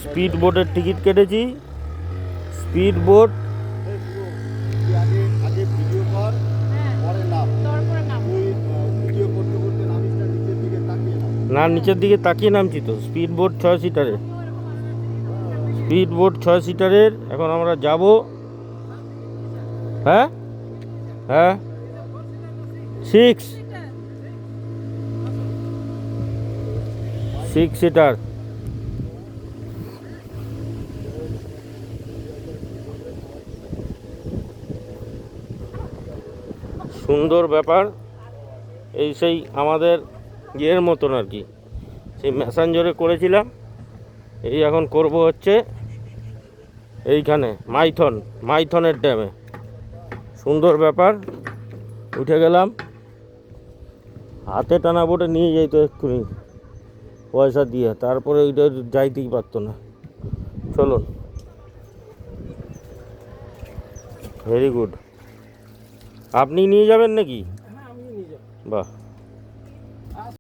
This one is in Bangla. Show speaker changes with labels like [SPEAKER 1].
[SPEAKER 1] স্পিড বোটের টিকিট কেটেছি। স্পিড বোট না, নিচের দিকে তাকিয়ে নামছি তো। স্পিড বোট 6 সিটারের, স্পিড বোট 6 সিটারের। এখন আমরা যাব। হ্যাঁ হ্যাঁ 6 সিটার। সুন্দর ব্যাপার। এই সেই আমাদের ইয়ের মতন আর কি, সেই ম্যাসাঞ্জরে করেছিলাম। এই এখন করব হচ্ছে এইখানে মাইথনের ড্যামে। সুন্দর ব্যাপার। উঠে গেলাম। হাতে টানা বোটে নিয়ে যাইত এক্ষুনি পয়সা দিয়ে, তারপরে ওইটা যাইতেই পারতো না। চলুন। Very good. আপনি নিয়ে যাবেন নাকি? বাহ।